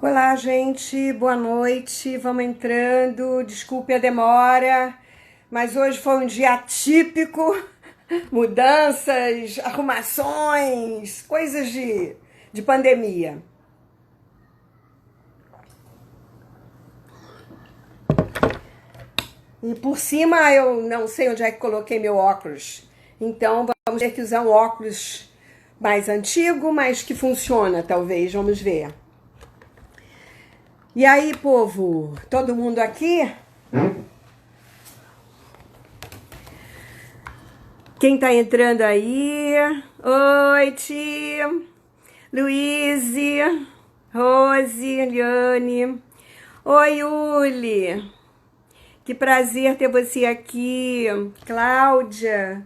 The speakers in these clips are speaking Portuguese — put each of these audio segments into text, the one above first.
Olá, gente, boa noite. Vamos entrando. Desculpe a demora, mas hoje foi um dia atípico. Mudanças, arrumações, coisas de pandemia. E por cima eu não sei onde é que coloquei meu óculos. Então vamos ter que usar um óculos mais antigo, mas que funciona, talvez. Vamos ver. E aí, povo? Todo mundo aqui? Quem tá entrando aí? Oi, tia. Luíse, Rose, Liane. Oi, Uli. Que prazer ter você aqui. Cláudia.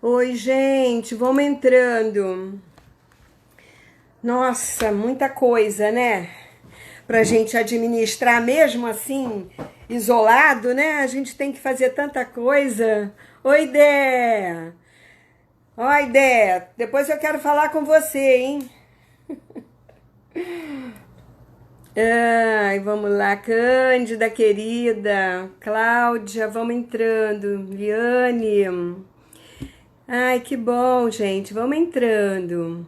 Oi, gente. Vamos entrando. Nossa, muita coisa, né? Pra gente administrar mesmo assim, isolado, né? A gente tem que fazer tanta coisa. Oi, Dé! Oi, Dé! Depois eu quero falar com você, hein? Ai, vamos lá, Cândida, querida. Cláudia, vamos entrando. Liane. Ai, que bom, gente. Vamos entrando.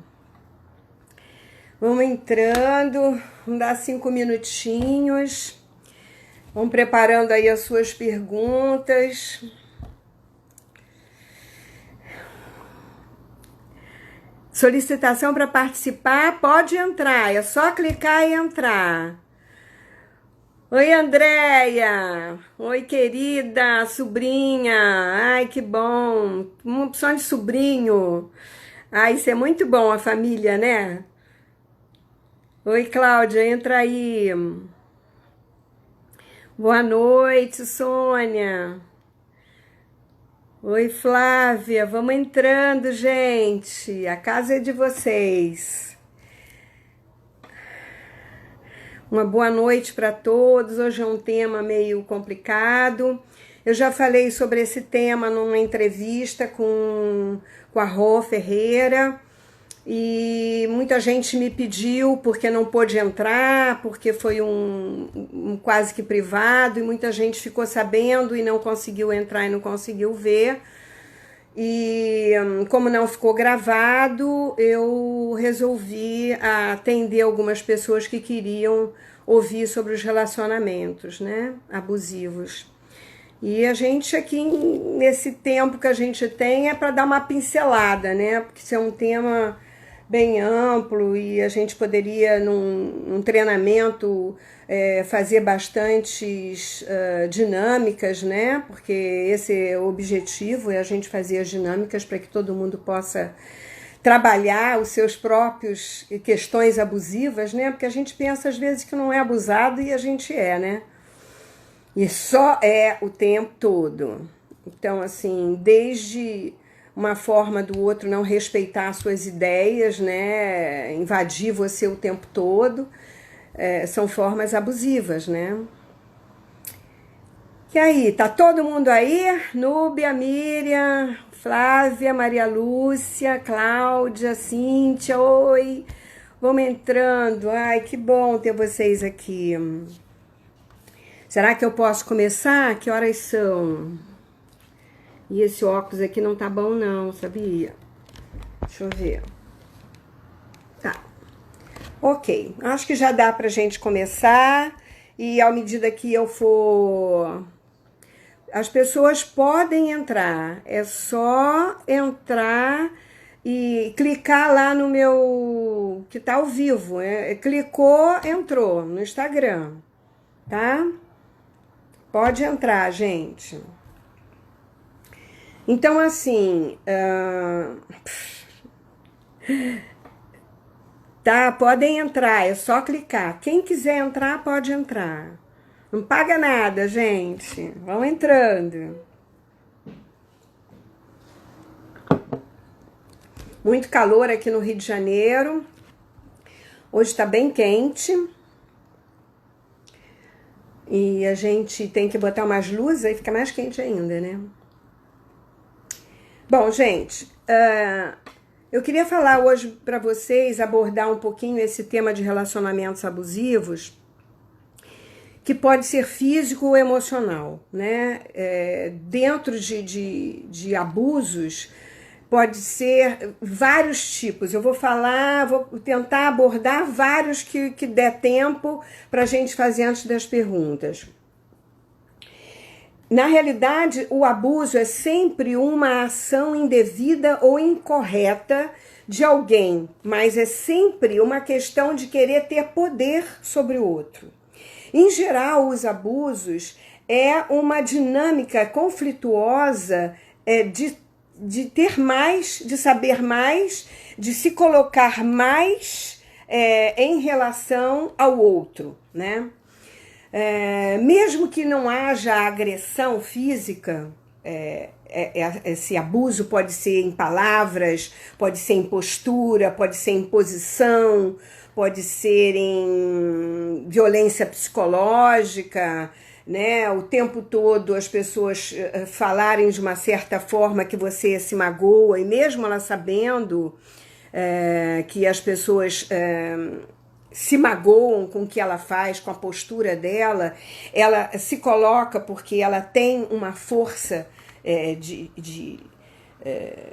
Vamos entrando. Vamos dar 5 minutinhos. Vamos preparando aí as suas perguntas. Solicitação para participar, pode entrar, é só clicar e entrar. Oi, Andréia. Oi, querida, sobrinha. Ai, que bom. Uma opção de sobrinho. Ai, isso é muito bom, a família, né? Oi, Cláudia, entra aí. Boa noite, Sônia. Oi, Flávia, vamos entrando, gente. A casa é de vocês. Uma boa noite para todos. Hoje é um tema meio complicado. Eu já falei sobre esse tema numa entrevista com a Rô Ferreira. E muita gente me pediu porque não pôde entrar, porque foi um quase que privado, e muita gente ficou sabendo e não conseguiu entrar e não conseguiu ver. E como não ficou gravado, eu resolvi atender algumas pessoas que queriam ouvir sobre os relacionamentos, né, abusivos. E a gente aqui, nesse tempo que a gente tem, é para dar uma pincelada, né, porque isso é um tema bem amplo e a gente poderia, num treinamento, fazer bastantes dinâmicas, né? Porque esse é o objetivo, é a gente fazer as dinâmicas para que todo mundo possa trabalhar os seus próprios questões abusivas, né? Porque a gente pensa às vezes que não é abusado e a gente é, né? E só é o tempo todo. Então, assim, desde uma forma do outro não respeitar suas ideias, né, invadir você o tempo todo, são formas abusivas, né? E aí, tá todo mundo aí? Núbia, Miriam, Flávia, Maria Lúcia, Cláudia, Cíntia, oi! Vamos entrando, ai, que bom ter vocês aqui. Será que eu posso começar? Que horas são? E esse óculos aqui não tá bom não, sabia? Deixa eu ver. Tá. Ok, acho que já dá pra gente começar. E à medida que eu for... As pessoas podem entrar. É só entrar e clicar lá no meu... Que tá ao vivo. Clicou, entrou no Instagram. Tá? Pode entrar, gente. Então, assim, tá, podem entrar, é só clicar. Quem quiser entrar, pode entrar. Não paga nada, gente. Vão entrando. Muito calor aqui no Rio de Janeiro. Hoje tá bem quente. E a gente tem que botar umas luzes, aí fica mais quente ainda, né? Bom, gente, Eu queria falar hoje para vocês, abordar um pouquinho esse tema de relacionamentos abusivos, que pode ser físico ou emocional, né? Dentro de abusos, pode ser vários tipos. Eu vou tentar abordar vários que der tempo para a gente fazer antes das perguntas. Na realidade, o abuso é sempre uma ação indevida ou incorreta de alguém, mas é sempre uma questão de querer ter poder sobre o outro. Em geral, os abusos é uma dinâmica conflituosa de ter mais, de saber mais, de se colocar mais em relação ao outro, né? Mesmo que não haja agressão física, esse abuso pode ser em palavras, pode ser em postura, pode ser em posição, pode ser em violência psicológica, né? O tempo todo as pessoas falarem de uma certa forma que você se magoa, e mesmo ela sabendo que as pessoas se magoam com o que ela faz, com a postura dela, ela se coloca porque ela tem uma força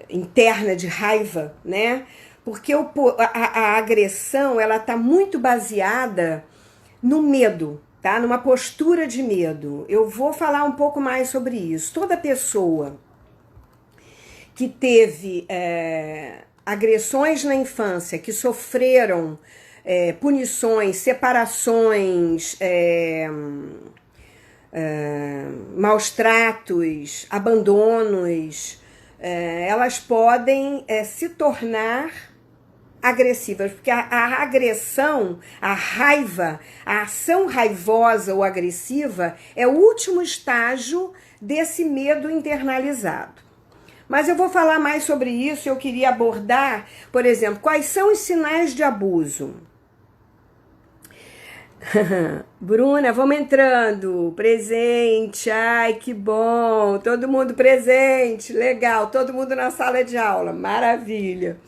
interna de raiva, né? Porque a agressão, ela está muito baseada no medo, tá? Numa postura de medo. Eu vou falar um pouco mais sobre isso. Toda pessoa que teve agressões na infância, que sofreram punições, separações, maus tratos, abandonos, elas podem se tornar agressivas, porque a agressão, a raiva, a ação raivosa ou agressiva é o último estágio desse medo internalizado. Mas eu vou falar mais sobre isso. Eu queria abordar, por exemplo, quais são os sinais de abuso. Bruna, vamos entrando. Presente, ai que bom, todo mundo presente, legal, todo mundo na sala de aula, maravilha.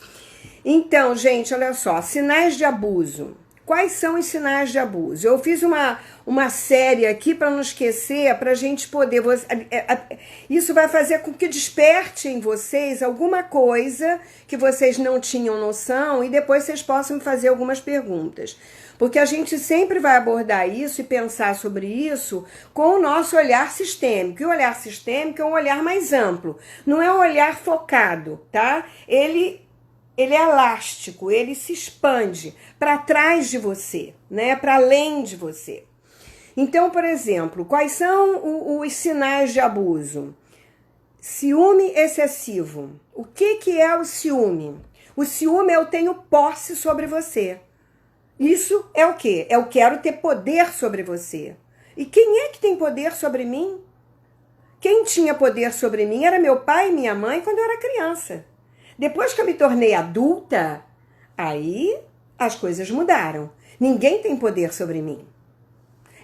Então, gente, olha só, sinais de abuso. Quais são os sinais de abuso? Eu fiz uma série aqui para não esquecer, para a gente poder... Isso vai fazer com que desperte em vocês alguma coisa que vocês não tinham noção e depois vocês possam fazer algumas perguntas. Porque a gente sempre vai abordar isso e pensar sobre isso com o nosso olhar sistêmico. E o olhar sistêmico é um olhar mais amplo, não é um olhar focado, tá? Ele é elástico, ele se expande para trás de você, né? Para além de você. Então, por exemplo, quais são os sinais de abuso? Ciúme excessivo. O que é o ciúme? O ciúme é eu tenho posse sobre você. Isso é o quê? Eu quero ter poder sobre você. E quem é que tem poder sobre mim? Quem tinha poder sobre mim era meu pai e minha mãe quando eu era criança. Depois que eu me tornei adulta, aí as coisas mudaram. Ninguém tem poder sobre mim.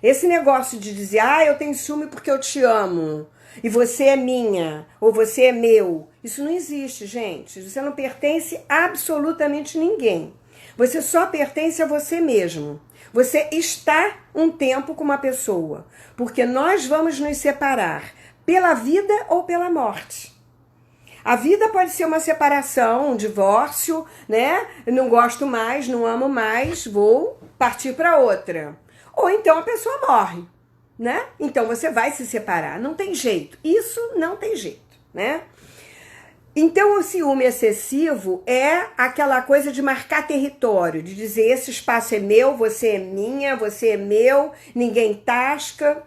Esse negócio de dizer, eu tenho ciúme porque eu te amo, e você é minha, ou você é meu, isso não existe, gente. Você não pertence a absolutamente ninguém. Você só pertence a você mesmo. Você está um tempo com uma pessoa, porque nós vamos nos separar pela vida ou pela morte. A vida pode ser uma separação, um divórcio, né? Não gosto mais, não amo mais, vou partir para outra. Ou então a pessoa morre, né? Então você vai se separar, não tem jeito. Isso não tem jeito, né? Então o ciúme excessivo é aquela coisa de marcar território, de dizer esse espaço é meu, você é minha, você é meu, ninguém tasca.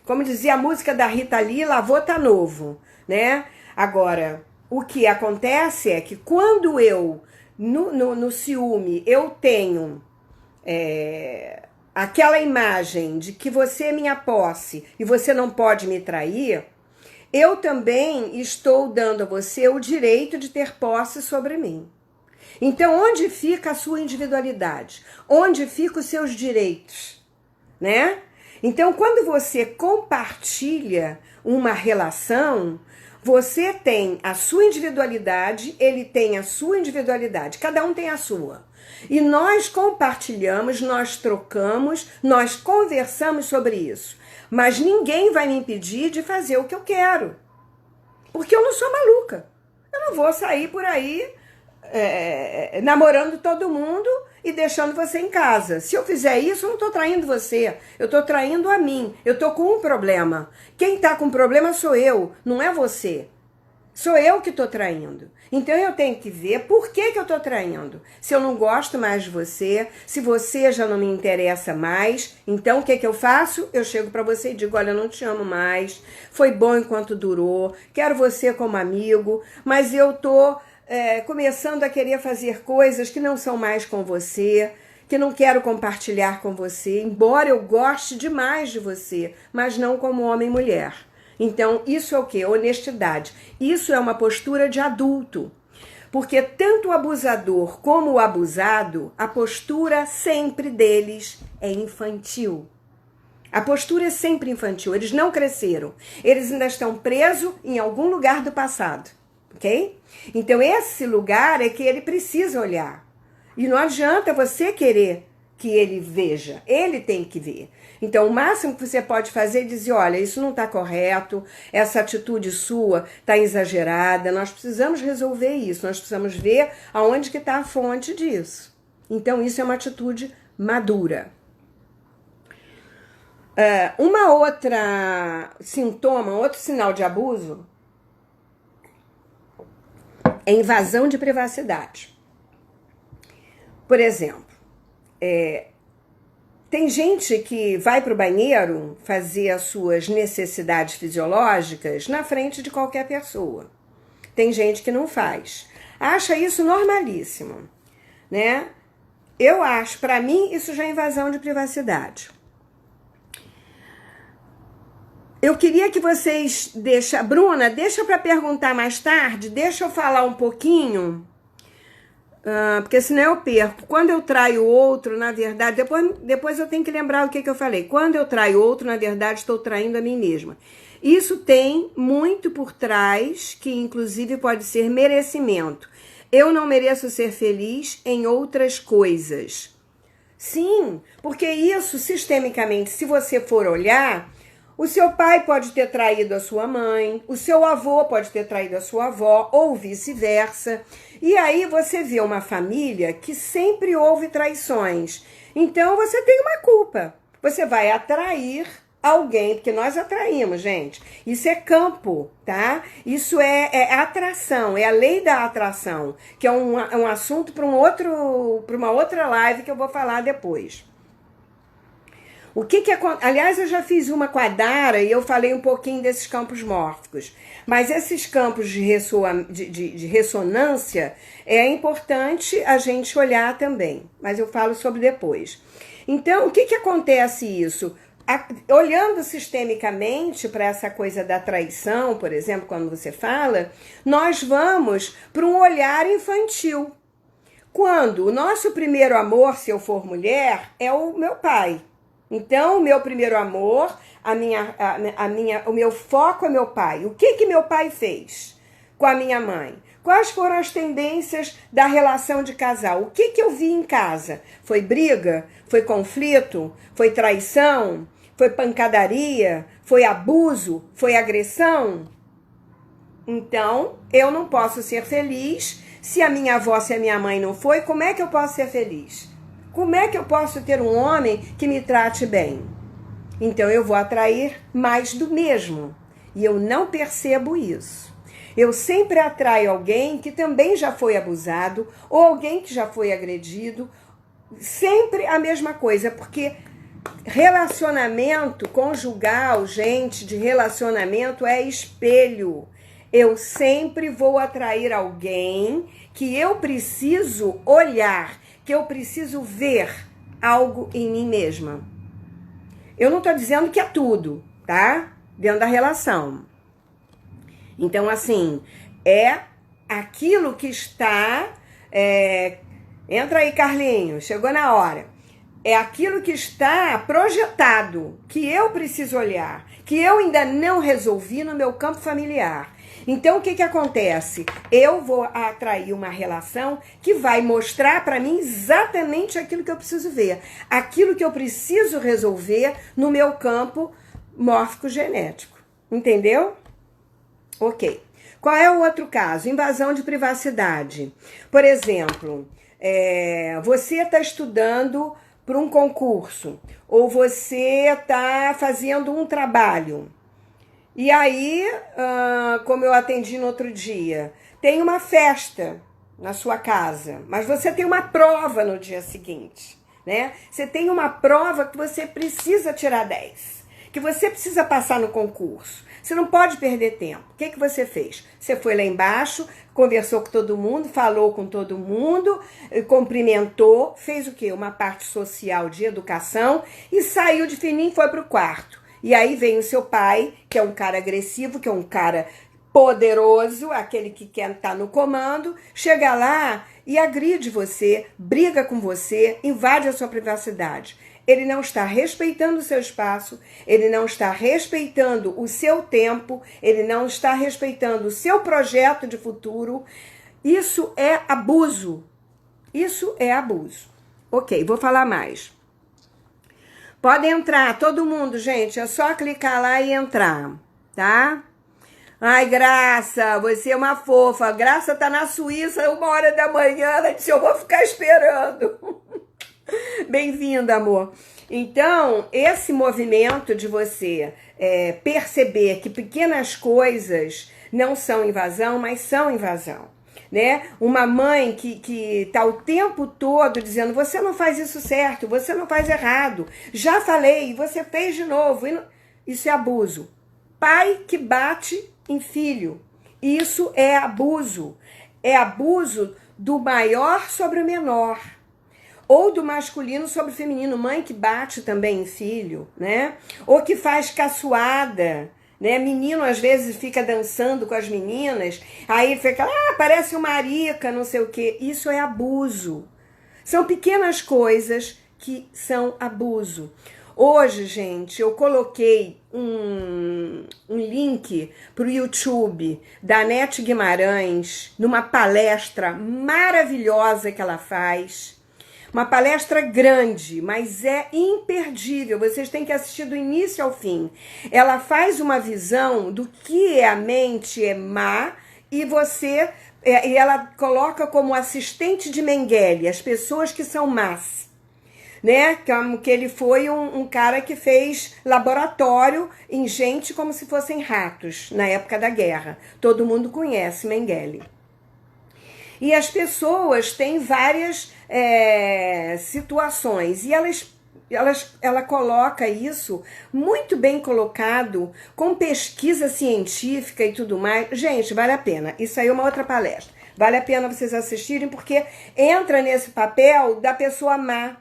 Como dizia a música da Rita Lee, lavou tá novo, né? Agora, o que acontece é que quando eu, no ciúme, eu tenho aquela imagem de que você é minha posse e você não pode me trair, eu também estou dando a você o direito de ter posse sobre mim. Então, onde fica a sua individualidade? Onde ficam os seus direitos? Né? Então, quando você compartilha uma relação, Você tem a sua individualidade, ele tem a sua individualidade, cada um tem a sua. E nós compartilhamos, nós trocamos, nós conversamos sobre isso. Mas ninguém vai me impedir de fazer o que eu quero. Porque eu não sou maluca. Eu não vou sair por aí namorando todo mundo e deixando você em casa. Se eu fizer isso, eu não estou traindo você. Eu estou traindo a mim. Eu estou com um problema. Quem está com problema sou eu, não é você. Sou eu que estou traindo. Então eu tenho que ver por que eu estou traindo. Se eu não gosto mais de você, se você já não me interessa mais, então o que eu faço? Eu chego para você e digo, olha, eu não te amo mais, foi bom enquanto durou, quero você como amigo, mas eu estou começando a querer fazer coisas que não são mais com você, que não quero compartilhar com você, embora eu goste demais de você, mas não como homem e mulher. Então, isso é o quê? Honestidade. Isso é uma postura de adulto. Porque tanto o abusador como o abusado, a postura sempre deles é infantil. A postura é sempre infantil. Eles não cresceram. Eles ainda estão presos em algum lugar do passado. Ok? Então, esse lugar é que ele precisa olhar. E não adianta você querer que ele veja. Ele tem que ver. Então, o máximo que você pode fazer é dizer, olha, isso não está correto, essa atitude sua está exagerada, nós precisamos resolver isso, nós precisamos ver aonde que está a fonte disso. Então, isso é uma atitude madura. Uma outra sintoma, outro sinal de abuso é invasão de privacidade. Por exemplo, tem gente que vai para o banheiro fazer as suas necessidades fisiológicas na frente de qualquer pessoa. Tem gente que não faz. Acha isso normalíssimo, né? Eu acho, para mim, isso já é invasão de privacidade. Eu queria que vocês Bruna, deixa para perguntar mais tarde, deixa eu falar um pouquinho... porque senão eu perco. Quando eu traio outro, na verdade, depois eu tenho que lembrar o que eu falei. Quando eu traio outro, na verdade, estou traindo a mim mesma. Isso tem muito por trás, que inclusive pode ser merecimento. Eu não mereço ser feliz em outras coisas. Sim, porque isso, sistemicamente, se você for olhar, o seu pai pode ter traído a sua mãe, o seu avô pode ter traído a sua avó, ou vice-versa. E aí você vê uma família que sempre houve traições. Então você tem uma culpa. Você vai atrair alguém, porque nós atraímos, gente. Isso é campo, tá? Isso é atração, é a lei da atração, que é um assunto para uma outra live que eu vou falar depois. O que aliás, eu já fiz uma com a Dara e eu falei um pouquinho desses campos mórficos. Mas esses campos de ressonância é importante a gente olhar também. Mas eu falo sobre depois. Então, o que acontece isso? Olhando sistemicamente para essa coisa da traição, por exemplo, quando você fala, nós vamos para um olhar infantil. Quando o nosso primeiro amor, se eu for mulher, é o meu pai. Então, o meu primeiro amor, o meu foco é meu pai. O que meu pai fez com a minha mãe? Quais foram as tendências da relação de casal? O que eu vi em casa? Foi briga? Foi conflito? Foi traição? Foi pancadaria? Foi abuso? Foi agressão? Então, eu não posso ser feliz. Se a minha avó, se a minha mãe não foi, como é que eu posso ser feliz? Como é que eu posso ter um homem que me trate bem? Então eu vou atrair mais do mesmo. E eu não percebo isso. Eu sempre atraio alguém que também já foi abusado, ou alguém que já foi agredido. Sempre a mesma coisa, porque relacionamento conjugal, gente, de relacionamento é espelho. Eu sempre vou atrair alguém que eu preciso olhar, que eu preciso ver algo em mim mesma. Eu não estou dizendo que é tudo, tá? Dentro da relação. Então, assim, é aquilo que está... entra aí, Carlinhos, chegou na hora. É aquilo que está projetado, que eu preciso olhar, que eu ainda não resolvi no meu campo familiar. Então, o que acontece? Eu vou atrair uma relação que vai mostrar para mim exatamente aquilo que eu preciso ver, aquilo que eu preciso resolver no meu campo mórfico-genético. Entendeu? Ok. Qual é o outro caso? Invasão de privacidade. Por exemplo, você está estudando para um concurso ou você está fazendo um trabalho. E aí, como eu atendi no outro dia, tem uma festa na sua casa, mas você tem uma prova no dia seguinte, né? Você tem uma prova que você precisa tirar 10, que você precisa passar no concurso. Você não pode perder tempo. O que você fez? Você foi lá embaixo, conversou com todo mundo, falou com todo mundo, cumprimentou, fez o quê? Uma parte social de educação e saiu de fininho e foi para o quarto. E aí vem o seu pai, que é um cara agressivo, que é um cara poderoso, aquele que quer estar no comando, chega lá e agride você, briga com você, invade a sua privacidade. Ele não está respeitando o seu espaço, ele não está respeitando o seu tempo, ele não está respeitando o seu projeto de futuro. Isso é abuso. Isso é abuso. Ok, vou falar mais. Pode entrar, todo mundo, gente, é só clicar lá e entrar, tá? Ai, Graça, você é uma fofa. Graça tá na Suíça, 1h da manhã, ela disse, eu vou ficar esperando. Bem-vinda, amor. Então, esse movimento de você perceber que pequenas coisas não são invasão, mas são invasão. Né? Uma mãe que tá o tempo todo dizendo, você não faz isso certo, você não faz errado, já falei, você fez de novo. Isso é abuso. Pai que bate em filho, isso é abuso. É abuso do maior sobre o menor, ou do masculino sobre o feminino. Mãe que bate também em filho, né? Ou que faz caçoada, né? Menino às vezes fica dançando com as meninas, aí fica, parece uma arica, não sei o quê. Isso é abuso. São pequenas coisas que são abuso. Hoje, gente, eu coloquei um link para o YouTube da Nete Guimarães, numa palestra maravilhosa que ela faz. Uma palestra grande, mas é imperdível. Vocês têm que assistir do início ao fim. Ela faz uma visão do que a mente má e e ela coloca como assistente de Mengele as pessoas que são más, né? Que ele foi um cara que fez laboratório em gente como se fossem ratos na época da guerra. Todo mundo conhece Mengele. E as pessoas têm várias situações e ela coloca isso muito bem colocado, com pesquisa científica e tudo mais. Gente, vale a pena. Isso aí é uma outra palestra. Vale a pena vocês assistirem, porque entra nesse papel da pessoa má,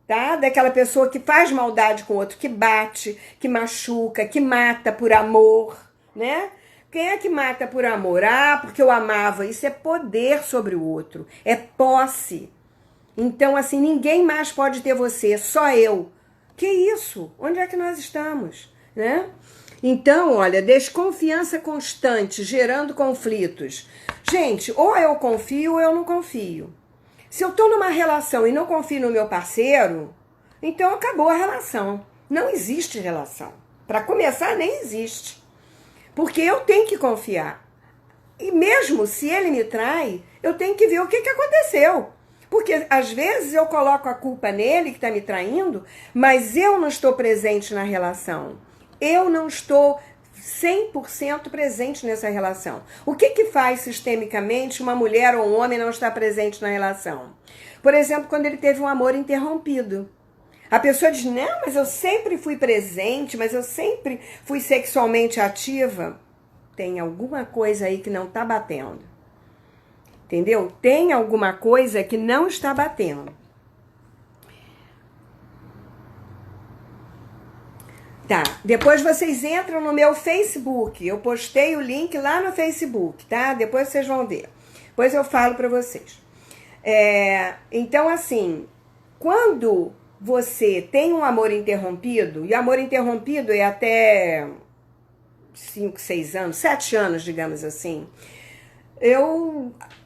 tá? Daquela pessoa que faz maldade com o outro, que bate, que machuca, que mata por amor, né? Quem é que mata por amor? Porque eu amava. Isso é poder sobre o outro. É posse. Então, assim, ninguém mais pode ter você, só eu. Que isso? Onde é que nós estamos? Né? Então, olha, desconfiança constante, gerando conflitos. Gente, ou eu confio ou eu não confio. Se eu tô numa relação e não confio no meu parceiro, então acabou a relação. Não existe relação. Para começar, nem existe. Porque eu tenho que confiar. E mesmo se ele me trai, eu tenho que ver o que aconteceu. Porque às vezes eu coloco a culpa nele que está me traindo, mas eu não estou presente na relação. Eu não estou 100% presente nessa relação. O que faz sistemicamente uma mulher ou um homem não estar presente na relação? Por exemplo, quando ele teve um amor interrompido. A pessoa diz, não, mas eu sempre fui presente, mas eu sempre fui sexualmente ativa. Tem alguma coisa aí que não está batendo. Entendeu? Tem alguma coisa que não está batendo. Tá, depois vocês entram no meu Facebook. Eu postei o link lá no Facebook, tá? Depois vocês vão ver. Depois eu falo para vocês. Então, assim, quando você tem um amor interrompido, e amor interrompido é até 5, 6 anos, 7 anos, digamos assim.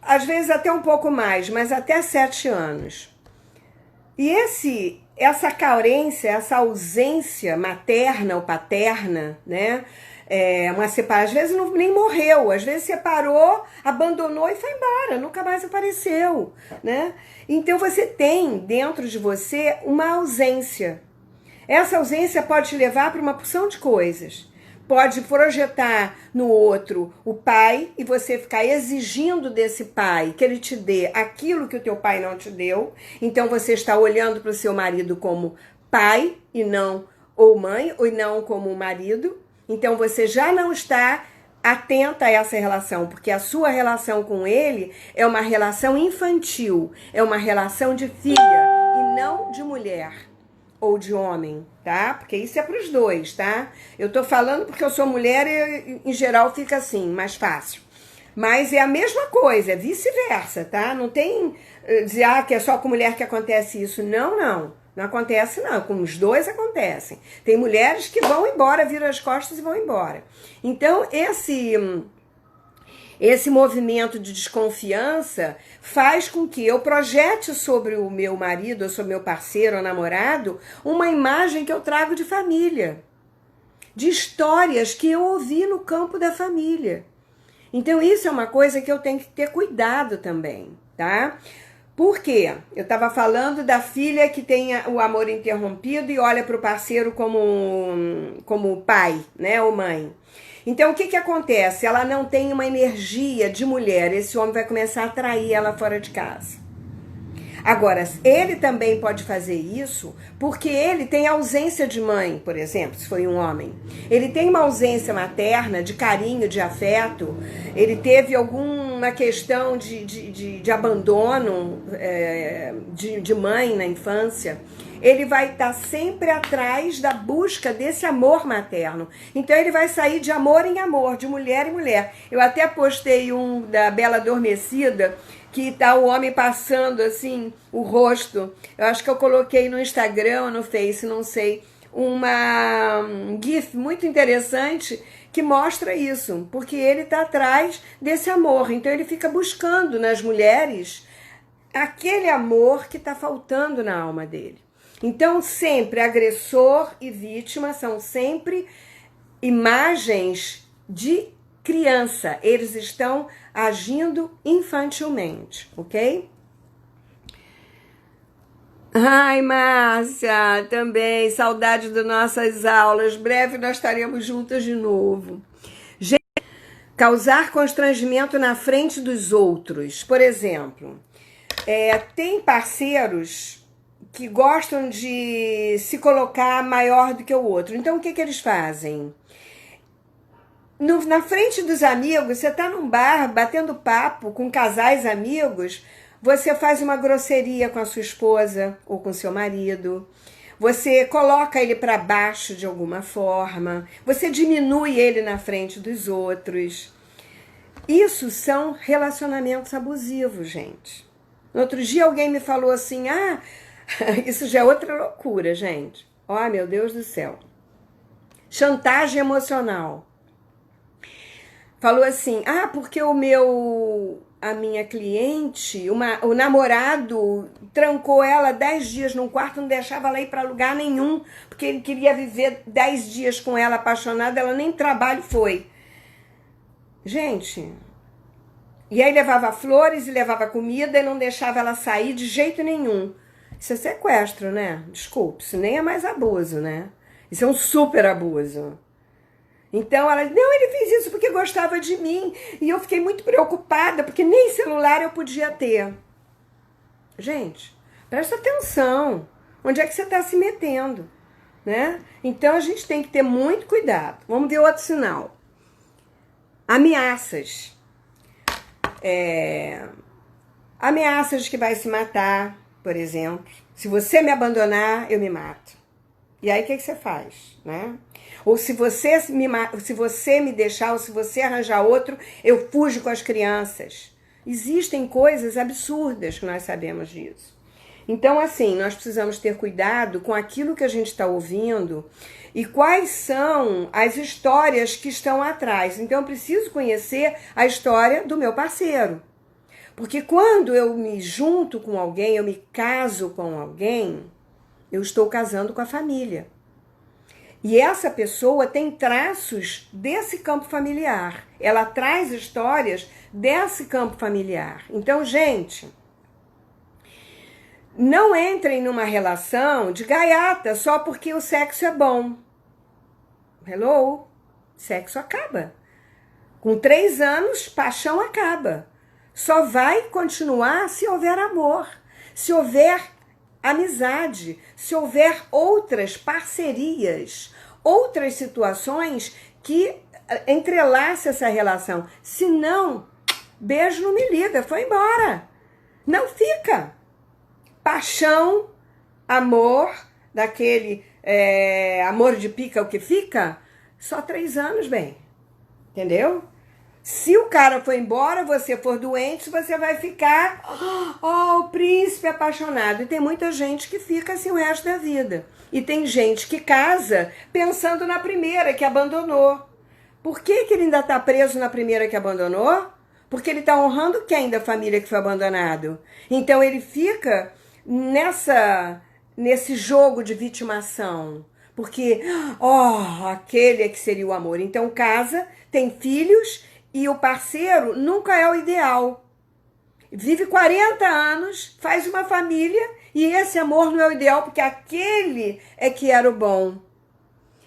Às vezes até um pouco mais, mas até 7 anos. E essa carência, essa ausência materna ou paterna, né? Uma separação, às vezes nem morreu, às vezes separou, abandonou e foi embora, nunca mais apareceu, né? Então você tem dentro de você uma ausência. Essa ausência pode te levar para uma porção de coisas. Pode projetar no outro o pai e você ficar exigindo desse pai que ele te dê aquilo que o teu pai não te deu. Então você está olhando para o seu marido como pai e não ou mãe, ou não como marido. Então você já não está atenta a essa relação, porque a sua relação com ele é uma relação infantil, é uma relação de filha e não de mulher ou de homem, tá? Porque isso é para os dois, tá? Eu tô falando porque eu sou mulher e em geral fica assim, mais fácil. Mas é a mesma coisa, é vice-versa, tá? Não tem dizer que é só com mulher que acontece isso. Não, não. Não acontece não, com os dois acontecem. Tem mulheres que vão embora, viram as costas e vão embora. Então, esse movimento de desconfiança faz com que eu projete sobre o meu marido, ou sobre o meu parceiro ou namorado, uma imagem que eu trago de família, de histórias que eu ouvi no campo da família. Então isso é uma coisa que eu tenho que ter cuidado também, tá? Por quê? Eu estava falando da filha que tem o amor interrompido e olha para o parceiro como pai, né, ou mãe. Então, o que acontece? Ela não tem uma energia de mulher. Esse homem vai começar a atrair ela fora de casa. Agora, ele também pode fazer isso porque ele tem ausência de mãe, por exemplo, se foi um homem. Ele tem uma ausência materna, de carinho, de afeto. Ele teve alguma questão de abandono de mãe na infância. Ele vai estar sempre atrás da busca desse amor materno. Então ele vai sair de amor em amor, de mulher em mulher. Eu até postei um da Bela Adormecida, que tá o homem passando assim, o rosto. Eu acho que eu coloquei no Instagram ou no Face, não sei, um GIF muito interessante que mostra isso, porque ele tá atrás desse amor. Então ele fica buscando nas mulheres aquele amor que tá faltando na alma dele. Então, sempre agressor e vítima são sempre imagens de criança. Eles estão agindo infantilmente, ok? Ai, Márcia, também, saudade das nossas aulas. Breve nós estaremos juntas de novo. Gente, causar constrangimento na frente dos outros. Por exemplo, tem parceiros que gostam de se colocar maior do que o outro. Então, o que eles fazem? Na frente dos amigos, você tá num bar, batendo papo com casais amigos, você faz uma grosseria com a sua esposa ou com seu marido, você coloca ele para baixo de alguma forma, você diminui ele na frente dos outros. Isso são relacionamentos abusivos, gente. No outro dia alguém me falou assim, isso já é outra loucura, gente. Ó, meu Deus do céu. Chantagem emocional. Falou assim, porque a minha cliente, o namorado trancou ela 10 dias num quarto, não deixava ela ir para lugar nenhum, porque ele queria viver 10 dias com ela apaixonada, ela nem trabalho foi. Gente, e aí levava flores e levava comida e não deixava ela sair de jeito nenhum. Isso é sequestro, né? Desculpe, isso nem é mais abuso, né? Isso é um super abuso. Então ela, não, ele fez isso porque gostava de mim. E eu fiquei muito preocupada, porque nem celular eu podia ter. Gente, presta atenção. Onde é que você está se metendo? Né? Então a gente tem que ter muito cuidado. Vamos ver outro sinal. Ameaças. Ameaças de que vai se matar, por exemplo. Se você me abandonar, eu me mato. E aí o que você faz, né? Ou se você me deixar, ou se você arranjar outro, eu fujo com as crianças. Existem coisas absurdas que nós sabemos disso. Então, assim, nós precisamos ter cuidado com aquilo que a gente está ouvindo e quais são as histórias que estão atrás. Então, eu preciso conhecer a história do meu parceiro. Porque quando eu me junto com alguém, eu me caso com alguém, eu estou casando com a família. E essa pessoa tem traços desse campo familiar. Ela traz histórias desse campo familiar. Então, gente, não entrem numa relação de gaiata só porque o sexo é bom. Hello? Sexo acaba. Com 3 anos, paixão acaba. Só vai continuar se houver amor, se houver amizade, se houver outras parcerias, outras situações que entrelaçam essa relação. Se não, beijo, não me liga, foi embora. Não fica. Paixão, amor, daquele amor de pica o que fica, só 3 anos, bem. Entendeu? Se o cara for embora, você for doente, você vai ficar, o príncipe apaixonado. E tem muita gente que fica assim o resto da vida. E tem gente que casa pensando na primeira que abandonou. Por que ele ainda está preso na primeira que abandonou? Porque ele está honrando quem da família que foi abandonado? Então ele fica nesse jogo de vitimação. Porque, aquele é que seria o amor. Então casa, tem filhos e o parceiro nunca é o ideal. Vive 40 anos, faz uma família e esse amor não é o ideal porque aquele é que era o bom.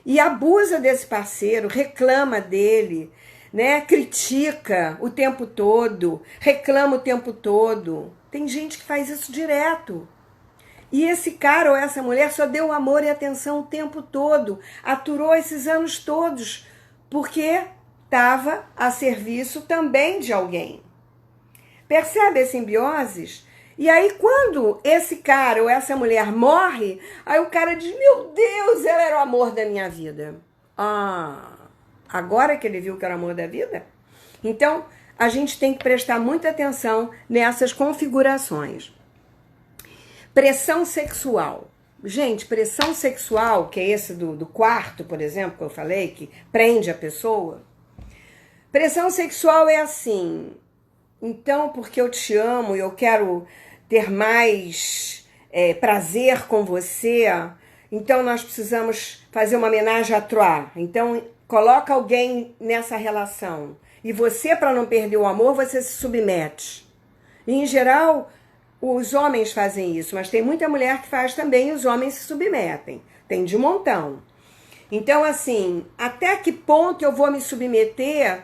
E abusa desse parceiro, reclama dele, né? Critica o tempo todo, reclama o tempo todo. Tem gente que faz isso direto. E esse cara ou essa mulher só deu amor e atenção o tempo todo, aturou esses anos todos, porque estava a serviço também de alguém. Percebe as simbioses? E aí quando esse cara ou essa mulher morre, aí o cara diz, meu Deus, ela era o amor da minha vida. Agora que ele viu que era o amor da vida? Então, a gente tem que prestar muita atenção nessas configurações. Pressão sexual. Gente, pressão sexual, que é esse do quarto, por exemplo, que eu falei, que prende a pessoa. Pressão sexual é assim, então porque eu te amo e eu quero ter mais prazer com você, então nós precisamos fazer uma homenagem à Troie. Então coloca alguém nessa relação e você, para não perder o amor, você se submete. E, em geral, os homens fazem isso, mas tem muita mulher que faz também e os homens se submetem. Tem de montão. Então, assim, até que ponto eu vou me submeter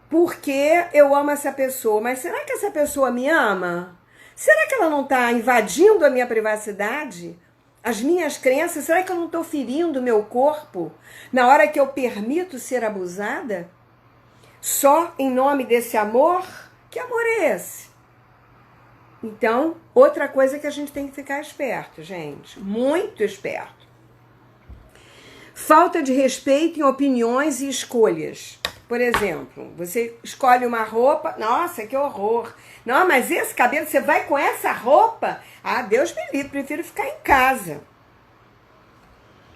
porque eu amo essa pessoa? Mas será que essa pessoa me ama? Será que ela não está invadindo a minha privacidade? As minhas crenças? Será que eu não estou ferindo o meu corpo na hora que eu permito ser abusada? Só em nome desse amor? Que amor é esse? Então, outra coisa que a gente tem que ficar esperto, gente. Muito esperto. Falta de respeito em opiniões e escolhas. Por exemplo, você escolhe uma roupa, nossa, que horror. Não, mas esse cabelo, você vai com essa roupa? Deus me livre, prefiro ficar em casa.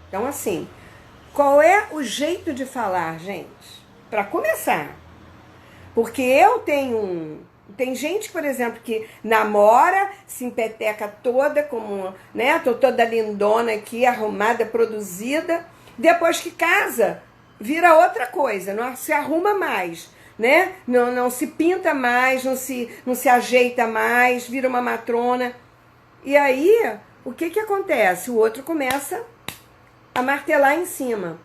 Então, assim, qual é o jeito de falar, gente? Para começar. Porque tem gente, por exemplo, que namora, se empeteca toda, como, né? Tô toda lindona aqui, arrumada, produzida. Depois que casa, vira outra coisa, não se arruma mais, né? Não se pinta mais, não se ajeita mais, vira uma matrona. E aí, o que acontece? O outro começa a martelar em cima.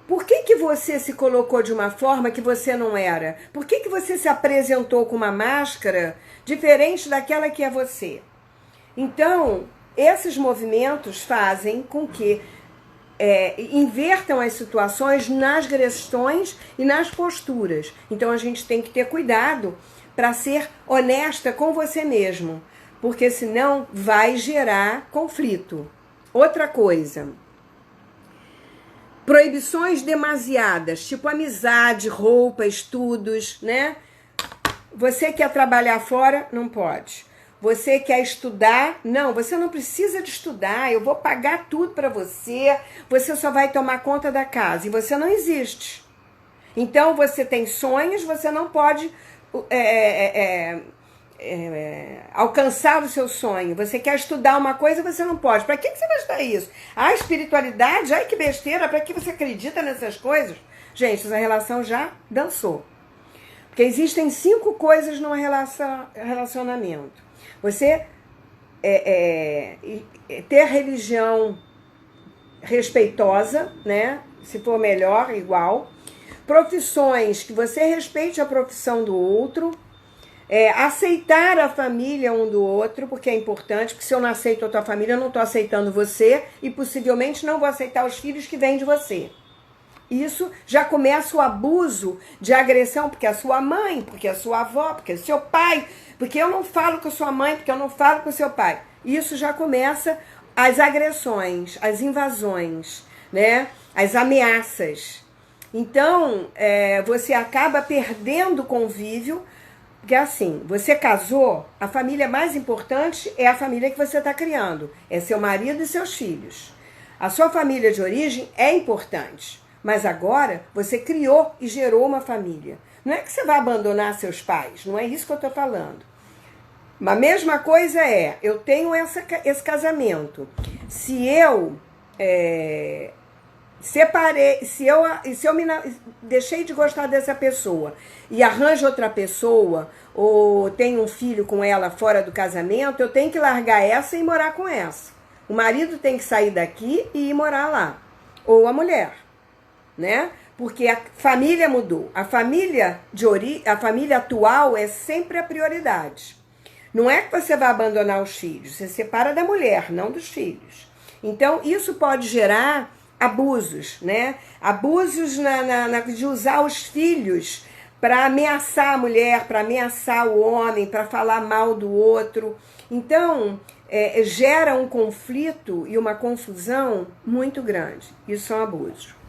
Por que você se colocou de uma forma que você não era? Por que você se apresentou com uma máscara diferente daquela que é você? Então, esses movimentos fazem com que invertam as situações nas questões e nas posturas. Então, a gente tem que ter cuidado para ser honesta com você mesmo, porque senão vai gerar conflito. Outra coisa... Proibições demasiadas, tipo amizade, roupa, estudos, né? Você quer trabalhar fora? Não pode. Você quer estudar? Não, você não precisa de estudar. Eu vou pagar tudo para você. Você só vai tomar conta da casa. E você não existe. Então, você tem sonhos, você não pode alcançar o seu sonho. Você quer estudar uma coisa, você não pode. Para que você vai estudar isso? A espiritualidade, ai que besteira, para que você acredita nessas coisas? Gente, essa relação já dançou. Porque existem 5 coisas num relacionamento. Você ter religião respeitosa, né? Se for melhor, igual. Profissões, que você respeite a profissão do outro. Aceitar a família um do outro, porque é importante, porque se eu não aceito a tua família, eu não estou aceitando você e possivelmente não vou aceitar os filhos que vêm de você. Isso já começa o abuso de agressão, porque é a sua mãe, porque é a sua avó, porque é o seu pai, porque eu não falo com a sua mãe, porque eu não falo com o seu pai. Isso já começa as agressões, as invasões, né? As ameaças. Então, você acaba perdendo o convívio, porque assim, você casou, a família mais importante é a família que você está criando, é seu marido e seus filhos. A sua família de origem é importante. Mas agora você criou e gerou uma família. Não é que você vai abandonar seus pais, não é isso que eu estou falando. Mas a mesma coisa eu tenho esse casamento. Se eu separei, se eu me deixei de gostar dessa pessoa e arranjo outra pessoa, ou tenho um filho com ela fora do casamento, eu tenho que largar essa e morar com essa. O marido tem que sair daqui e ir morar lá. Ou a mulher. Né? Porque a família mudou. A família atual é sempre a prioridade. Não é que você vai abandonar os filhos, você separa da mulher, não dos filhos. Então, isso pode gerar abusos, né? Abusos de usar os filhos para ameaçar a mulher, para ameaçar o homem, para falar mal do outro. Então, gera um conflito e uma confusão muito grande. Isso são abusos.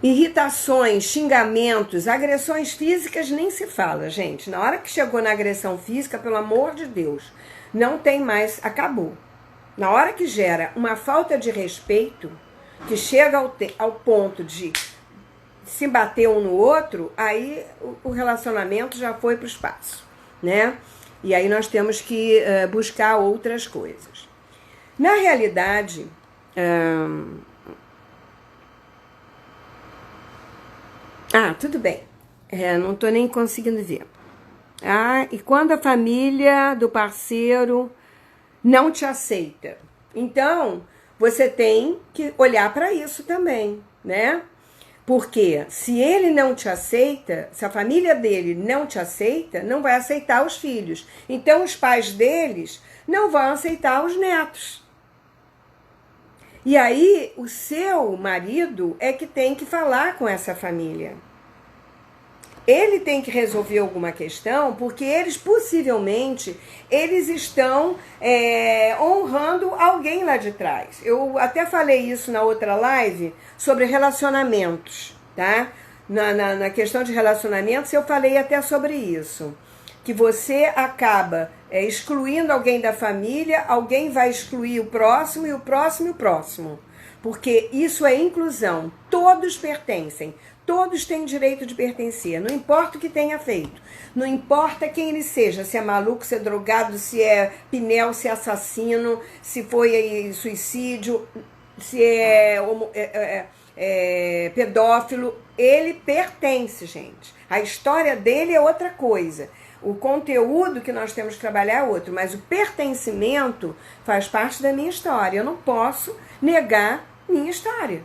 Irritações, xingamentos, agressões físicas nem se fala, gente. Na hora que chegou na agressão física, pelo amor de Deus, não tem mais, acabou. Na hora que gera uma falta de respeito, que chega ao ponto de se bater um no outro, aí o relacionamento já foi para o espaço, né? E aí nós temos que buscar outras coisas. Na realidade, tudo bem. Não estou nem conseguindo ver. E quando a família do parceiro não te aceita? Então, você tem que olhar para isso também, né? Porque se ele não te aceita, se a família dele não te aceita, não vai aceitar os filhos. Então, os pais deles não vão aceitar os netos. E aí, o seu marido é que tem que falar com essa família. Ele tem que resolver alguma questão, porque eles, possivelmente, eles estão honrando alguém lá de trás. Eu até falei isso na outra live sobre relacionamentos, tá? Na questão de relacionamentos, eu falei até sobre isso. Que você acaba excluindo alguém da família, alguém vai excluir o próximo, e o próximo e o próximo. Porque isso é inclusão. Todos pertencem. Todos têm direito de pertencer, não importa o que tenha feito, não importa quem ele seja, se é maluco, se é drogado, se é pinel, se é assassino, se foi suicídio, se é pedófilo, ele pertence, gente. A história dele é outra coisa, o conteúdo que nós temos que trabalhar é outro, mas o pertencimento faz parte da minha história, eu não posso negar minha história.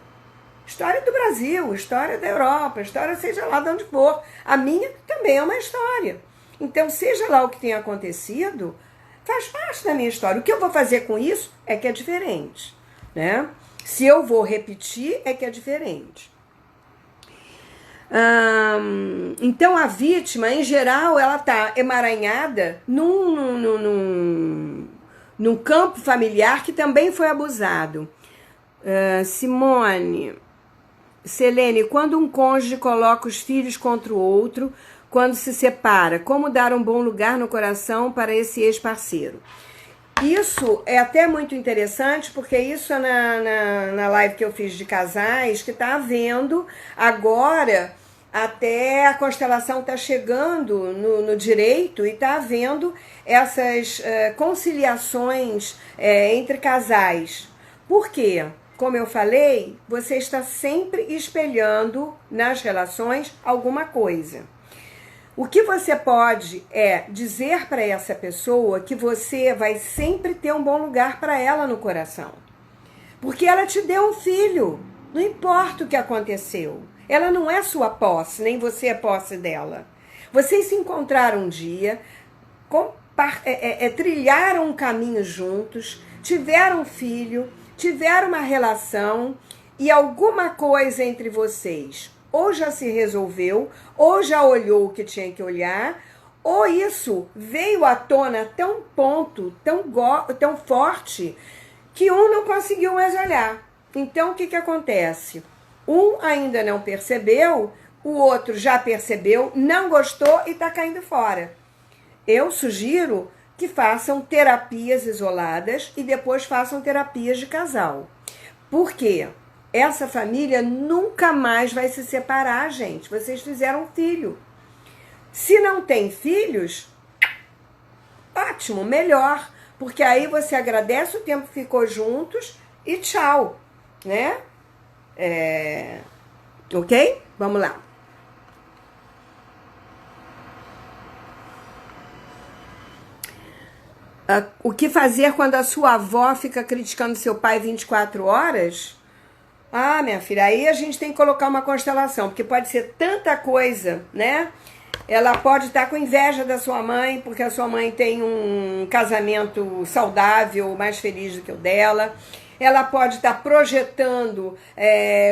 História do Brasil, história da Europa, história seja lá de onde for. A minha também é uma história. Então, seja lá o que tenha acontecido, faz parte da minha história. O que eu vou fazer com isso é que é diferente, né? Se eu vou repetir, é que é diferente. Então, a vítima, em geral, ela está emaranhada num campo familiar que também foi abusado. Simone... Selene, quando um cônjuge coloca os filhos contra o outro, quando se separa? Como dar um bom lugar no coração para esse ex-parceiro? Isso é até muito interessante, porque isso é na live que eu fiz de casais, que tá havendo agora, até a constelação tá chegando no direito e tá havendo essas conciliações entre casais. Por quê? Como eu falei, você está sempre espelhando nas relações alguma coisa. O que você pode é dizer para essa pessoa que você vai sempre ter um bom lugar para ela no coração. Porque ela te deu um filho, não importa o que aconteceu. Ela não é sua posse, nem você é posse dela. Vocês se encontraram um dia, trilharam um caminho juntos, tiveram um filho, tiveram uma relação e alguma coisa entre vocês ou já se resolveu, ou já olhou o que tinha que olhar, ou isso veio à tona tão tão forte, que um não conseguiu mais olhar. Então, o que acontece? Um ainda não percebeu, o outro já percebeu, não gostou e está caindo fora. Eu sugiro que façam terapias isoladas e depois façam terapias de casal. Por quê? Essa família nunca mais vai se separar, gente. Vocês fizeram um filho. Se não tem filhos, ótimo, melhor. Porque aí você agradece o tempo que ficou juntos e tchau, né? Ok? Vamos lá. O que fazer quando a sua avó fica criticando seu pai 24 horas? Ah, minha filha, aí a gente tem que colocar uma constelação, porque pode ser tanta coisa, né? Ela pode estar com inveja da sua mãe, porque a sua mãe tem um casamento saudável, mais feliz do que o dela. Ela pode estar projetando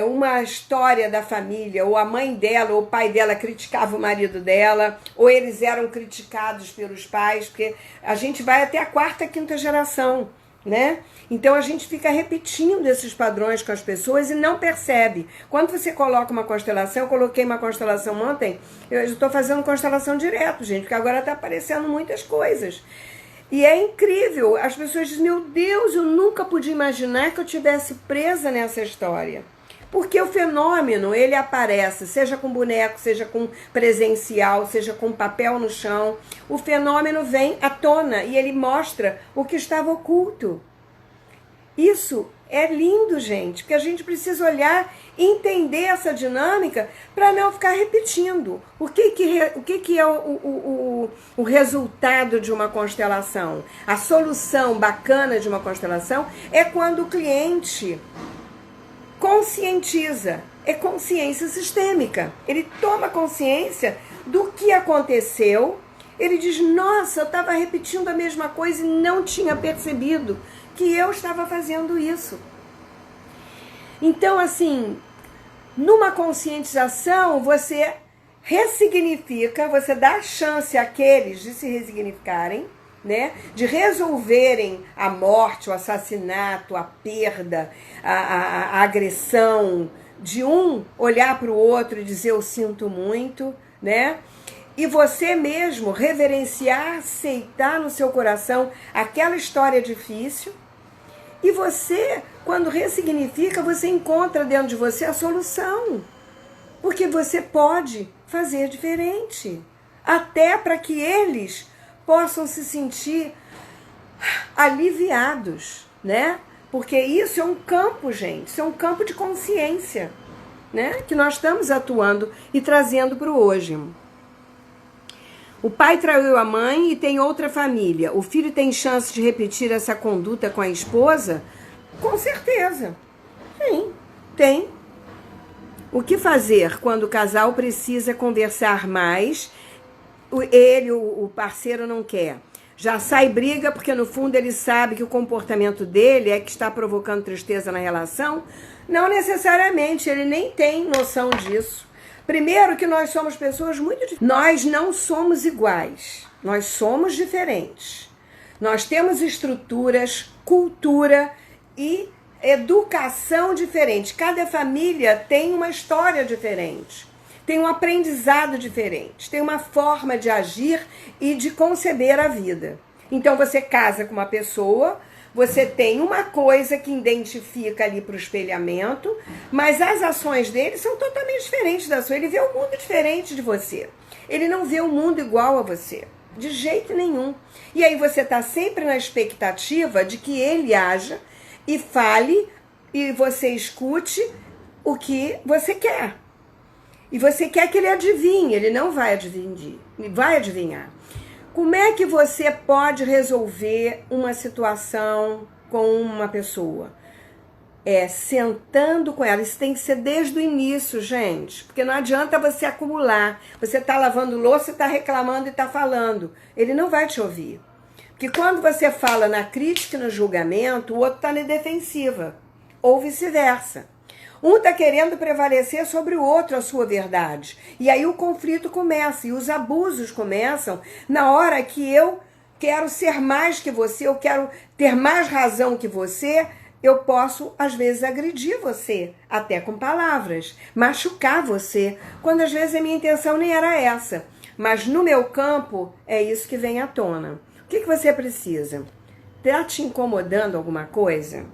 uma história da família, ou a mãe dela ou o pai dela criticava o marido dela, ou eles eram criticados pelos pais, porque a gente vai até a quarta, quinta geração, né? Então a gente fica repetindo esses padrões com as pessoas e não percebe. Quando você coloca uma constelação, eu coloquei uma constelação ontem, eu estou fazendo constelação direto, gente, porque agora está aparecendo muitas coisas. E é incrível, as pessoas dizem, meu Deus, eu nunca podia imaginar que eu tivesse presa nessa história. Porque o fenômeno, ele aparece, seja com boneco, seja com presencial, seja com papel no chão. O fenômeno vem à tona e ele mostra o que estava oculto. Isso é lindo, gente, porque a gente precisa olhar e entender essa dinâmica para não ficar repetindo. O que é o resultado de uma constelação? A solução bacana de uma constelação é quando o cliente conscientiza, é consciência sistêmica. Ele toma consciência do que aconteceu, ele diz, nossa, eu estava repetindo a mesma coisa e não tinha percebido que eu estava fazendo isso. Então, assim, numa conscientização, você ressignifica, você dá chance àqueles de se ressignificarem, né? De resolverem a morte, o assassinato, a perda, a agressão, de um olhar para o outro e dizer eu sinto muito, né? E você mesmo reverenciar, aceitar no seu coração aquela história difícil. E você, quando ressignifica, você encontra dentro de você a solução. Porque você pode fazer diferente. Até para que eles possam se sentir aliviados, né? Porque isso é um campo, gente, isso é um campo de consciência, né? Que nós estamos atuando e trazendo para o hoje. O pai traiu a mãe e tem outra família. O filho tem chance de repetir essa conduta com a esposa? Com certeza. Sim, tem. O que fazer quando o casal precisa conversar mais? O parceiro não quer. Já sai briga porque no fundo ele sabe que o comportamento dele é que está provocando tristeza na relação? Não necessariamente, ele nem tem noção disso. Primeiro que nós somos pessoas muito diferentes. Nós não somos iguais, nós somos diferentes. Nós temos estruturas, cultura e educação diferente. Cada família tem uma história diferente. tem um aprendizado diferente, tem uma forma de agir e de conceber a vida. Então você casa com uma pessoa, você tem uma coisa que identifica ali para o espelhamento, mas as ações dele são totalmente diferentes da sua. Ele vê o mundo diferente de você. Ele não vê o mundo igual a você, de jeito nenhum. E aí você está sempre na expectativa de que ele haja e fale e você escute o que você quer. E você quer que ele adivinhe, ele não vai adivinhar. Como é que você pode resolver uma situação com uma pessoa? Sentando com ela. Isso tem que ser desde o início, gente. Porque não adianta você acumular. Você está lavando louça, está reclamando e está falando. Ele não vai te ouvir. Porque quando você fala na crítica e no julgamento, o outro está na defensiva. Ou vice-versa. Um está querendo prevalecer sobre o outro a sua verdade. E aí o conflito começa. E os abusos começam na hora que eu quero ser mais que você, eu quero ter mais razão que você, eu posso, às vezes, agredir você, até com palavras, machucar você, quando às vezes a minha intenção nem era essa. Mas no meu campo, é isso que vem à tona. O que você precisa? Está te incomodando alguma coisa?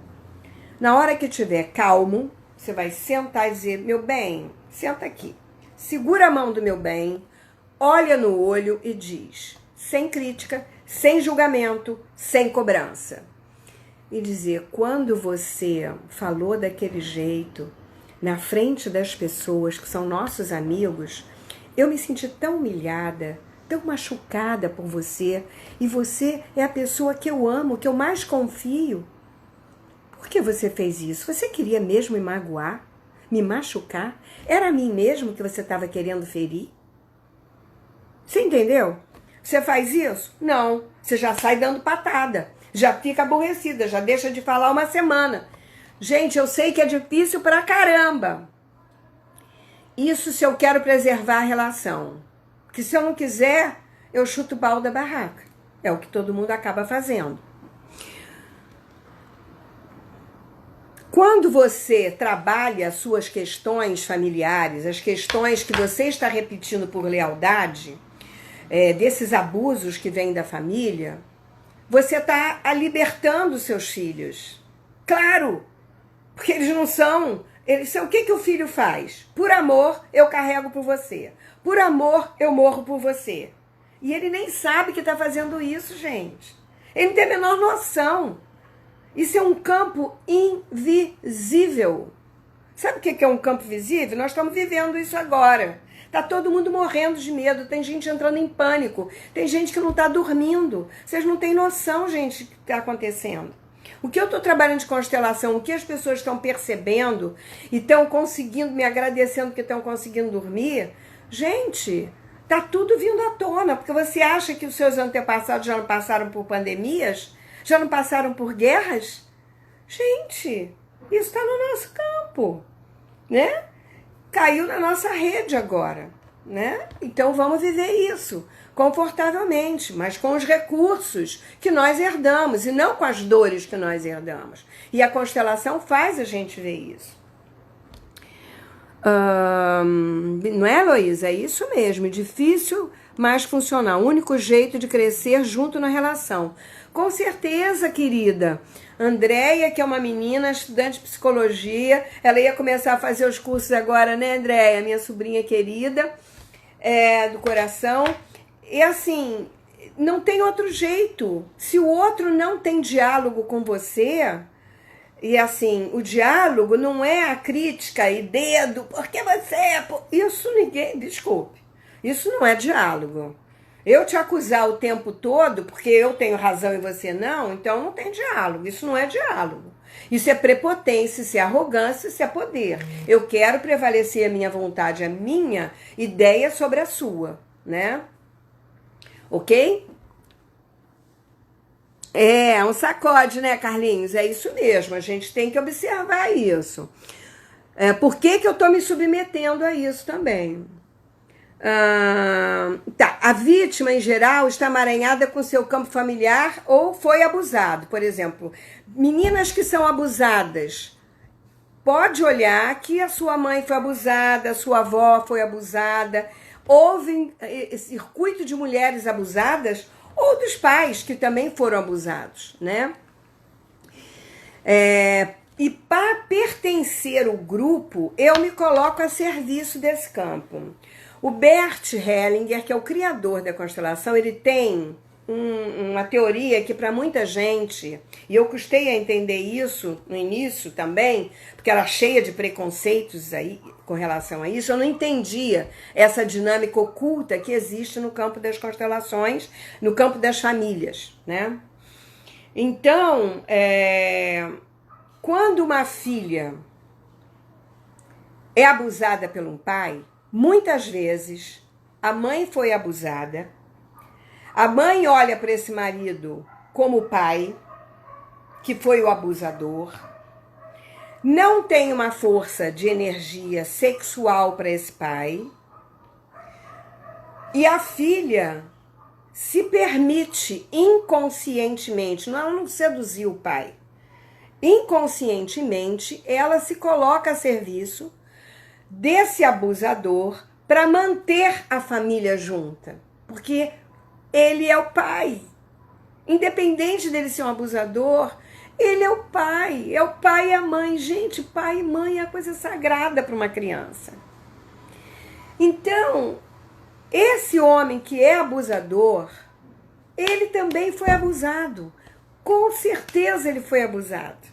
Na hora que estiver calmo, você vai sentar e dizer, meu bem, senta aqui. Segura a mão do meu bem, olha no olho e diz, sem crítica, sem julgamento, sem cobrança. E dizer, quando você falou daquele jeito, na frente das pessoas que são nossos amigos, eu me senti tão humilhada, tão machucada por você, e você é a pessoa que eu amo, que eu mais confio. Por que você fez isso? Você queria mesmo me magoar? Me machucar? Era a mim mesmo que você estava querendo ferir? Você entendeu? Você faz isso? Não. Você já sai dando patada. Já fica aborrecida, já deixa de falar uma semana. Gente, eu sei que é difícil pra caramba. Isso se eu quero preservar a relação. Porque se eu não quiser, eu chuto o pau da barraca. É o que todo mundo acaba fazendo. Quando você trabalha as suas questões familiares, as questões que você está repetindo por lealdade, desses abusos que vêm da família, você está libertando seus filhos. Claro, porque eles não são... o que o filho faz? Por amor, eu carrego por você. Por amor, eu morro por você. E ele nem sabe que está fazendo isso, gente. Ele não tem a menor noção. Isso é um campo invisível. Sabe o que é um campo visível? Nós estamos vivendo isso agora. Está todo mundo morrendo de medo, tem gente entrando em pânico, tem gente que não está dormindo. Vocês não têm noção, gente, do que está acontecendo. O que eu estou trabalhando de constelação, o que as pessoas estão percebendo e estão conseguindo, me agradecendo que estão conseguindo dormir, gente, está tudo vindo à tona, porque você acha que os seus antepassados já não passaram por pandemias? Já não passaram por guerras? Gente, isso está no nosso campo, né? Caiu na nossa rede agora, né? Então vamos viver isso confortavelmente, mas com os recursos que nós herdamos e não com as dores que nós herdamos. E a constelação faz a gente ver isso. Não é, Heloísa? É isso mesmo, difícil, mas funcional. O único jeito de crescer junto na relação. Com certeza, querida. Andréia, que é uma menina, estudante de psicologia, ela ia começar a fazer os cursos agora, né, Andréia? Minha sobrinha querida, do coração. E assim, não tem outro jeito. Se o outro não tem diálogo com você, e assim, o diálogo não é a crítica e dedo, porque você é... Isso ninguém... Desculpe. Isso não é diálogo. Eu te acusar o tempo todo porque eu tenho razão e você não, então não tem diálogo. Isso não é diálogo. Isso é prepotência, isso é arrogância, isso é poder. Eu quero prevalecer a minha vontade, a minha ideia sobre a sua, né? Ok? Um sacode, né, Carlinhos? É isso mesmo, a gente tem que observar isso. Por que eu tô me submetendo a isso também? A vítima em geral está emaranhada com seu campo familiar ou foi abusado. Por exemplo, meninas que são abusadas pode olhar que a sua mãe foi abusada, a sua avó foi abusada, houve circuito de mulheres abusadas ou dos pais que também foram abusados, né? E para pertencer ao grupo, eu me coloco a serviço desse campo. O Bert Hellinger, que é o criador da constelação, ele tem uma teoria que para muita gente, e eu custei a entender isso no início também, porque era cheia de preconceitos aí com relação a isso, eu não entendia essa dinâmica oculta que existe no campo das constelações, no campo das famílias, né? Então, quando uma filha é abusada por um pai, muitas vezes a mãe foi abusada, a mãe olha para esse marido como pai, que foi o abusador, não tem uma força de energia sexual para esse pai, e a filha se permite inconscientemente, ela não seduziu o pai, inconscientemente ela se coloca a serviço desse abusador para manter a família junta, porque ele é o pai. Independente dele ser um abusador, ele é o pai e a mãe. Gente, pai e mãe é a coisa sagrada para uma criança. Então, esse homem que é abusador, ele também foi abusado. Com certeza ele foi abusado.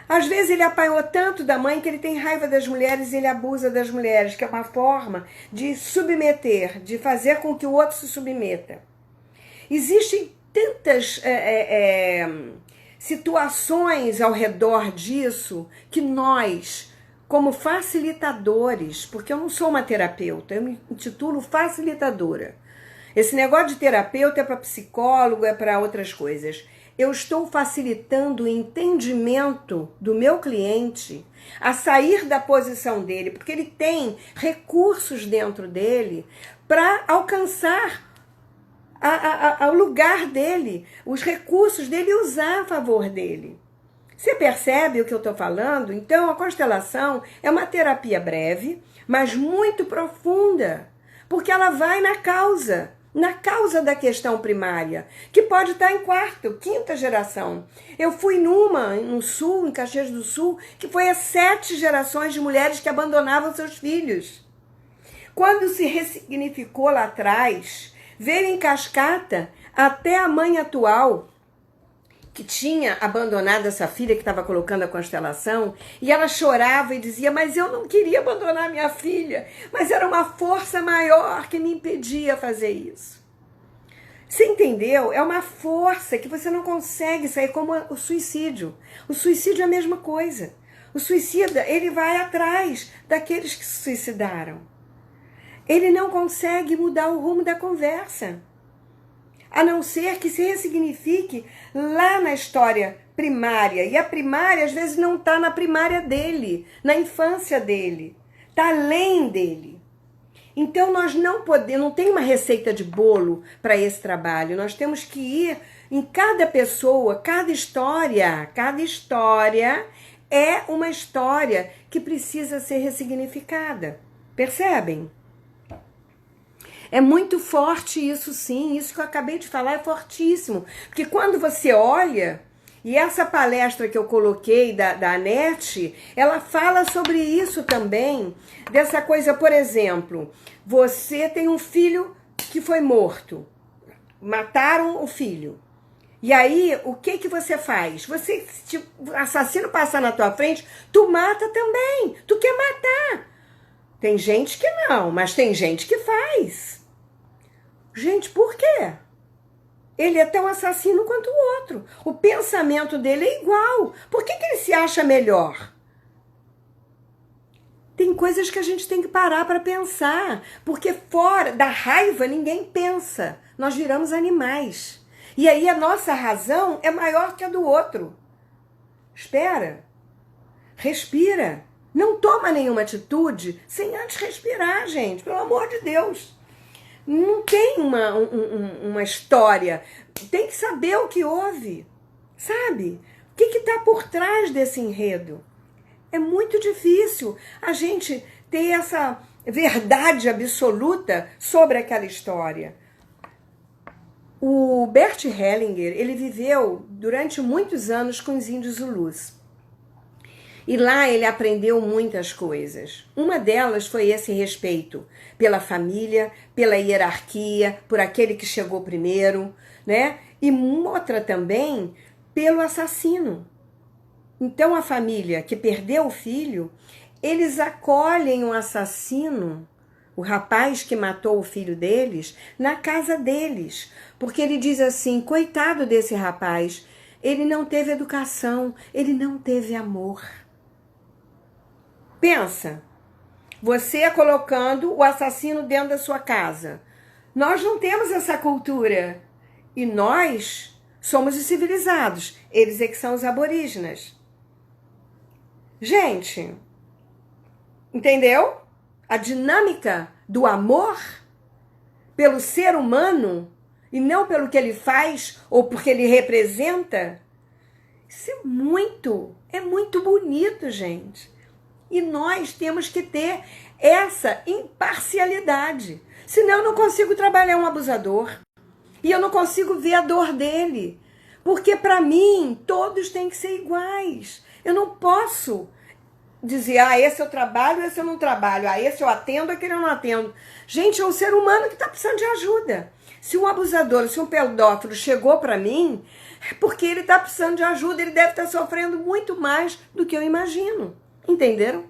Às vezes ele apanhou tanto da mãe que ele tem raiva das mulheres e ele abusa das mulheres, que é uma forma de submeter, de fazer com que o outro se submeta. Existem tantas situações ao redor disso que nós, como facilitadores, porque eu não sou uma terapeuta, eu me intitulo facilitadora. Esse negócio de terapeuta é para psicólogo, é para outras coisas. Eu estou facilitando o entendimento do meu cliente a sair da posição dele, porque ele tem recursos dentro dele para alcançar o lugar dele, os recursos dele e usar a favor dele. Você percebe o que eu estou falando? Então, a constelação é uma terapia breve, mas muito profunda, porque ela vai na causa da questão primária, que pode estar em quarta, quinta geração. Eu fui numa, no Sul, em Caxias do Sul, que foi a 7 gerações de mulheres que abandonavam seus filhos. Quando se ressignificou lá atrás, veio em cascata até a mãe atual, que tinha abandonado essa filha que estava colocando a constelação, e ela chorava e dizia, mas eu não queria abandonar minha filha, mas era uma força maior que me impedia fazer isso. Você entendeu? É uma força que você não consegue sair, como o suicídio. O suicídio é a mesma coisa. O suicida, ele vai atrás daqueles que se suicidaram. Ele não consegue mudar o rumo da conversa, a não ser que se ressignifique lá na história primária. E a primária, às vezes, não está na primária dele, na infância dele. Está além dele. Então, nós não podemos, não tem uma receita de bolo para esse trabalho. Nós temos que ir em cada pessoa, cada história é uma história que precisa ser ressignificada. Percebem? É muito forte isso, sim. Isso que eu acabei de falar é fortíssimo. Porque quando você olha, e essa palestra que eu coloquei da Anete, ela fala sobre isso também. Dessa coisa, por exemplo, você tem um filho que foi morto. Mataram o filho. E aí, o que você faz? Você, se o assassino passar na tua frente, tu mata também. Tu quer matar. Tem gente que não, mas tem gente que faz. Gente, por quê? Ele é tão assassino quanto o outro. O pensamento dele é igual. Por que ele se acha melhor? Tem coisas que a gente tem que parar para pensar. Porque fora da raiva ninguém pensa. Nós viramos animais. E aí a nossa razão é maior que a do outro. Espera. Respira. Não toma nenhuma atitude sem antes respirar, gente. Pelo amor de Deus. Não tem uma história. Tem que saber o que houve. Sabe? O que está por trás desse enredo? É muito difícil a gente ter essa verdade absoluta sobre aquela história. O Bert Hellinger, ele viveu durante muitos anos com os índios Zulus. E lá ele aprendeu muitas coisas. Uma delas foi esse respeito pela família, pela hierarquia, por aquele que chegou primeiro, né? E outra também pelo assassino. Então a família que perdeu o filho, eles acolhem o assassino, o rapaz que matou o filho deles, na casa deles. Porque ele diz assim, coitado desse rapaz, ele não teve educação, ele não teve amor. Pensa, você colocando o assassino dentro da sua casa. Nós não temos essa cultura. E nós somos os civilizados. Eles é que são os aborígenes. Gente, entendeu? A dinâmica do amor pelo ser humano e não pelo que ele faz ou porque ele representa. Isso é muito bonito, gente. E nós temos que ter essa imparcialidade. Senão eu não consigo trabalhar um abusador. E eu não consigo ver a dor dele. Porque para mim, todos têm que ser iguais. Eu não posso dizer, esse eu trabalho, esse eu não trabalho. Esse eu atendo, aquele eu não atendo. Gente, é um ser humano que está precisando de ajuda. Se um abusador, se um pedófilo chegou para mim, é porque ele está precisando de ajuda. Ele deve estar sofrendo muito mais do que eu imagino. Entenderam?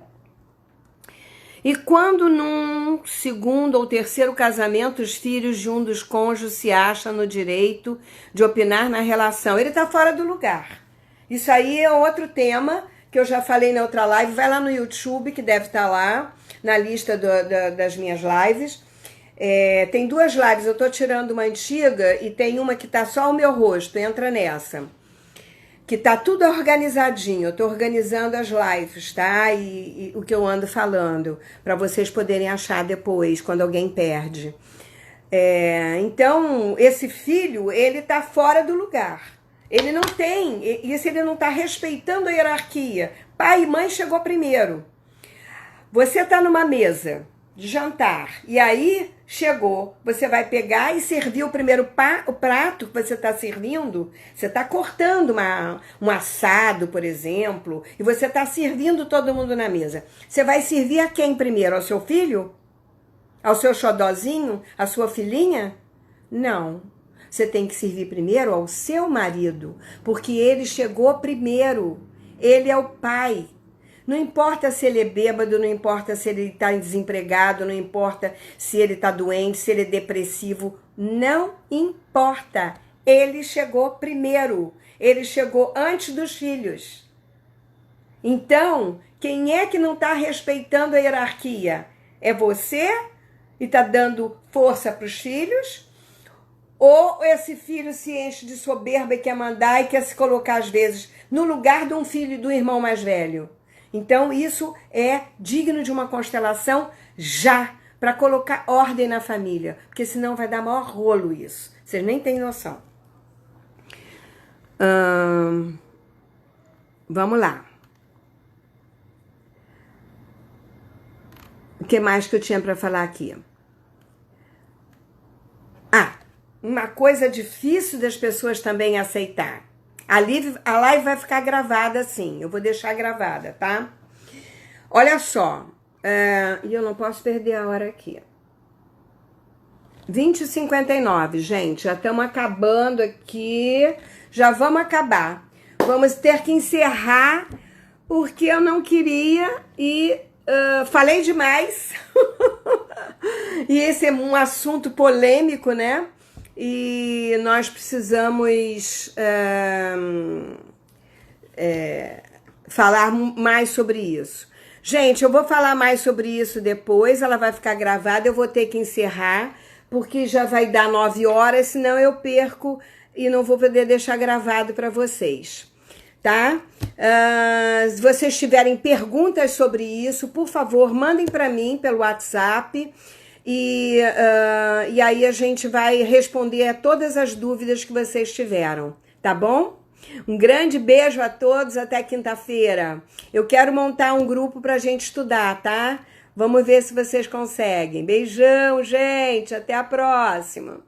E quando num segundo ou terceiro casamento os filhos de um dos cônjuges se acham no direito de opinar na relação, ele está fora do lugar. Isso aí é outro tema que eu já falei na outra live. Vai lá no YouTube, que deve estar lá na lista das minhas lives. Tem 2 lives, eu estou tirando uma antiga e tem uma que está só o meu rosto, entra nessa. Que tá tudo organizadinho, eu tô organizando as lives, tá? E o que eu ando falando, para vocês poderem achar depois, quando alguém perde. Então, esse filho, ele tá fora do lugar. Ele não tem, e se ele não tá respeitando a hierarquia, pai e mãe chegou primeiro. Você tá numa mesa de jantar, e aí chegou, você vai pegar e servir o primeiro o prato que você está servindo, você está cortando um assado, por exemplo, e você está servindo todo mundo na mesa. Você vai servir a quem primeiro? Ao seu filho? Ao seu xodozinho? À sua filhinha? Não. Você tem que servir primeiro ao seu marido, porque ele chegou primeiro. Ele é o pai. Não importa se ele é bêbado, não importa se ele está desempregado, não importa se ele está doente, se ele é depressivo. Não importa. Ele chegou primeiro. Ele chegou antes dos filhos. Então, quem é que não está respeitando a hierarquia? É você e está dando força para os filhos? Ou esse filho se enche de soberba e quer mandar e quer se colocar, às vezes, no lugar de um filho do irmão mais velho? Então, isso é digno de uma constelação já, para colocar ordem na família. Porque senão vai dar maior rolo isso. Vocês nem têm noção. Vamos lá. O que mais que eu tinha para falar aqui? Uma coisa difícil das pessoas também aceitar. A live vai ficar gravada assim. Eu vou deixar gravada, tá? Olha só. E eu não posso perder a hora aqui. 20h59, gente. Já estamos acabando aqui. Já vamos acabar. Vamos ter que encerrar porque eu não queria e falei demais. E esse é um assunto polêmico, né? E nós precisamos falar mais sobre isso. Gente, eu vou falar mais sobre isso depois, ela vai ficar gravada, eu vou ter que encerrar, porque já vai dar 9 horas, senão eu perco e não vou poder deixar gravado para vocês, tá? Se vocês tiverem perguntas sobre isso, por favor, mandem para mim pelo WhatsApp, e aí a gente vai responder a todas as dúvidas que vocês tiveram, tá bom? Um grande beijo a todos, até quinta-feira. Eu quero montar um grupo pra gente estudar, tá? Vamos ver se vocês conseguem. Beijão, gente, até a próxima.